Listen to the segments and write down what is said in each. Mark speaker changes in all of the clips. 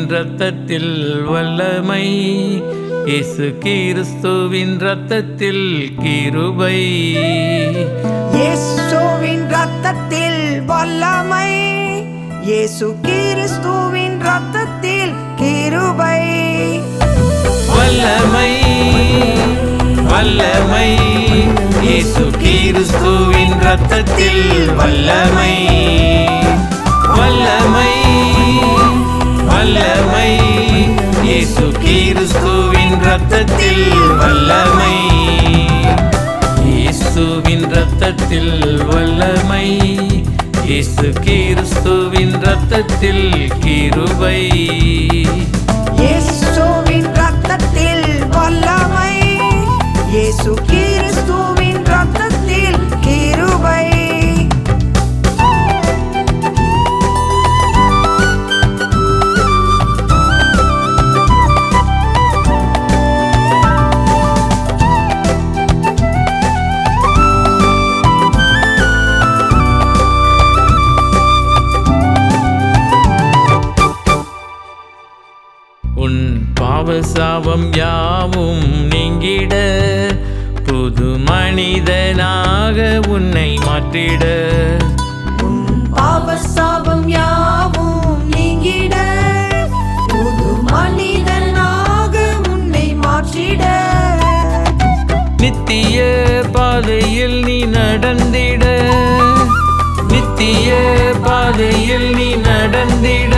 Speaker 1: இரத்தத்தில் வல்லமை, இயேசு கிறிஸ்துவின் இரத்தத்தில் கிருபை.
Speaker 2: இயேசுவின் இரத்தத்தில் வல்லமை, இயேசு கிறிஸ்துவின் இரத்தத்தில் கிருபை.
Speaker 1: வல்லமை வல்லமை, இயேசு கிறிஸ்துவின் இரத்தத்தில் வல்லமை. வல்லமை வல்லமை, இயேசு கிறிஸ்துவின் இரத்தத்தில் வல்லமை. இயேசுவின் இரத்தத்தில் வல்லமை, இயேசு கிறிஸ்துவின் இரத்தத்தில் கிருபை.
Speaker 2: இயேசுவின் இரத்தத்தில் வல்லமை, இயேசு கிறிஸ்துவின் இரத்தத்தில் கிருபை.
Speaker 1: உன் பாவசாபம் யாவும் நீங்கிட, புது மனிதனாக உன்னை மாற்றிட.
Speaker 2: உன் பாவசாபம் யாவும் நீங்கிட, புது மனிதனாக உன்னை மாற்றிட.
Speaker 1: நித்திய பாதையில் நீ நடந்திட, நித்திய பாதையில் நீ நடந்திட.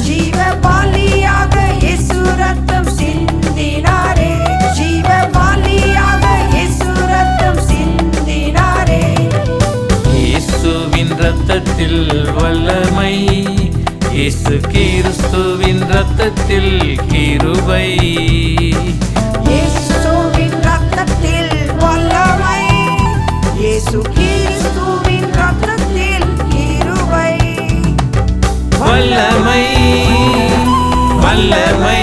Speaker 2: ஜீவ பலியாக இயேசு ரத்தம் சிந்தினாரே, ஜீவ பலியாக இயேசு ரத்தம் சிந்தினாரே.
Speaker 1: இயேசுவின் இரத்தத்தில் வல்லமை, இயேசு கிறிஸ்துவின் இரத்தத்தில் கிருபை.
Speaker 2: இயேசுவின் இரத்தத்தில் வல்லமை, இயேசு கிறிஸ்துவின் இரத்தத்தில் கிருபை.
Speaker 1: வல்லமை வல்லமை,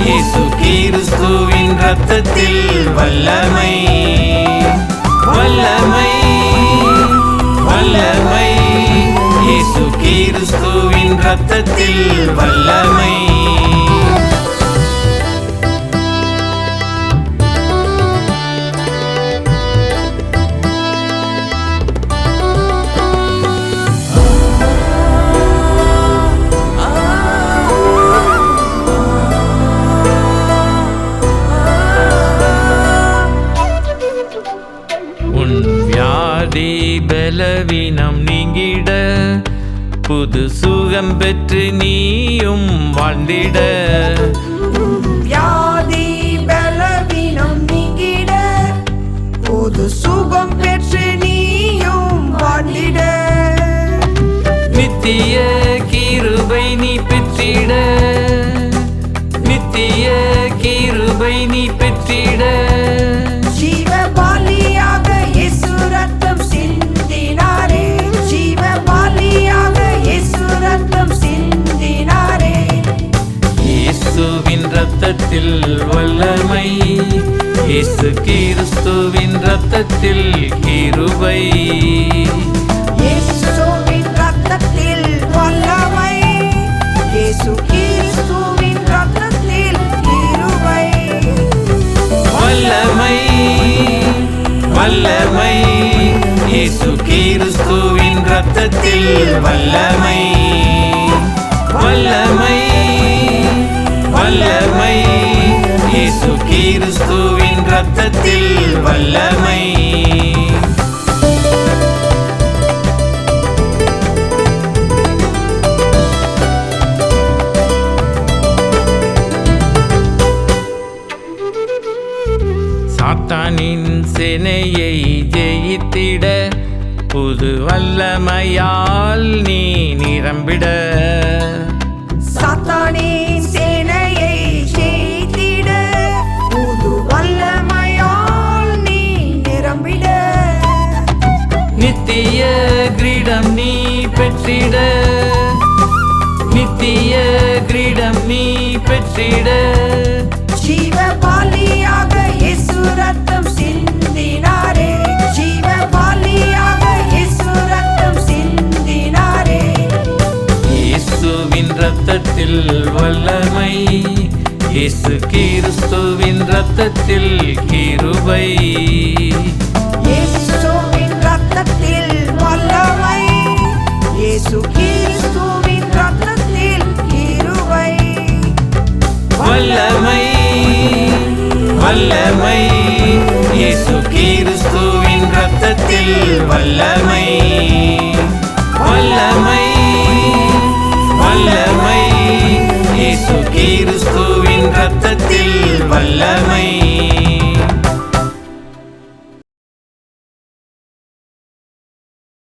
Speaker 1: இயேசு கிறிஸ்துவின் இரத்தத்தில் வல்லமை. வல்லமை வல்லமை, இயேசு கிறிஸ்துவின் இரத்தத்தில் வல்லமை. உன் வியாதி பலவீனம் நீங்கிட, புது சுகம் பெற்று நீயும் வாழ்ந்திட.
Speaker 2: வியாதி பலவீனம் நீங்கிட, புது சுகம் பெற்று நீயும் வாழ்ந்திட.
Speaker 1: நித்திய கிருபை நீ பெற்றிட, நித்திய கிருபை நீ பெற்றிட.
Speaker 2: ஜீவ பலியாக இயேசு ரத்தம் சிந்தினாரே, ஜீவ பலியாக இயேசு ரத்தம் சிந்தினாரே.
Speaker 1: இயேசுவின் இரத்தத்தில் வல்லமை, இயேசு கிறிஸ்துவின் இரத்தத்தில் கிருபை.
Speaker 2: இயேசுவின் இரத்தத்தில் வல்லமை, இயேசு கிறிஸ்துவின் இரத்தத்தில் கிருபை.
Speaker 1: வல்லமை வல்லமை, இயேசு கிறிஸ்துவின் இரத்தத்தில் வல்லமை. வல்லமை வல்லமை, இயேசு கிறிஸ்துவின் இரத்தத்தில் வல்லமை. சாத்தானின் சேனையை ஜெயித்திட, புது வல்லமையால் நீ நிரம்பிட.
Speaker 2: சாத்தானின் சேனையை ஜெயித்திட, புது வல்லமையால் நீ நிரம்பிட.
Speaker 1: நித்திய கிரீடம் நீ பெற்றிட, நித்திய கிரீடம் நீ பெற்றிட.
Speaker 2: ஜீவ பலியாக இயேசு ரத்தம் சிந்தினாரே, ஜீவ பலியாக இயேசு ரத்தம் சிந்தினாரே.
Speaker 1: இயேசுவின் இரத்தத்தில் ரத்தத்தில் வல்லமை, இயேசு கிறிஸ்துவின் ரத்தத்தில் கிருபை.
Speaker 2: இயேசுவின் ரத்தத்தில் வல்லமை, இயேசு கிறிஸ்துவின் ரத்தத்தில் கிருபை.
Speaker 1: வல்லமை வல்லமை, இயேசு கிறிஸ்துவின் ரத்தத்தில் வல்லமை. வல்லமை வல்லமை, இயேசு கிறிஸ்து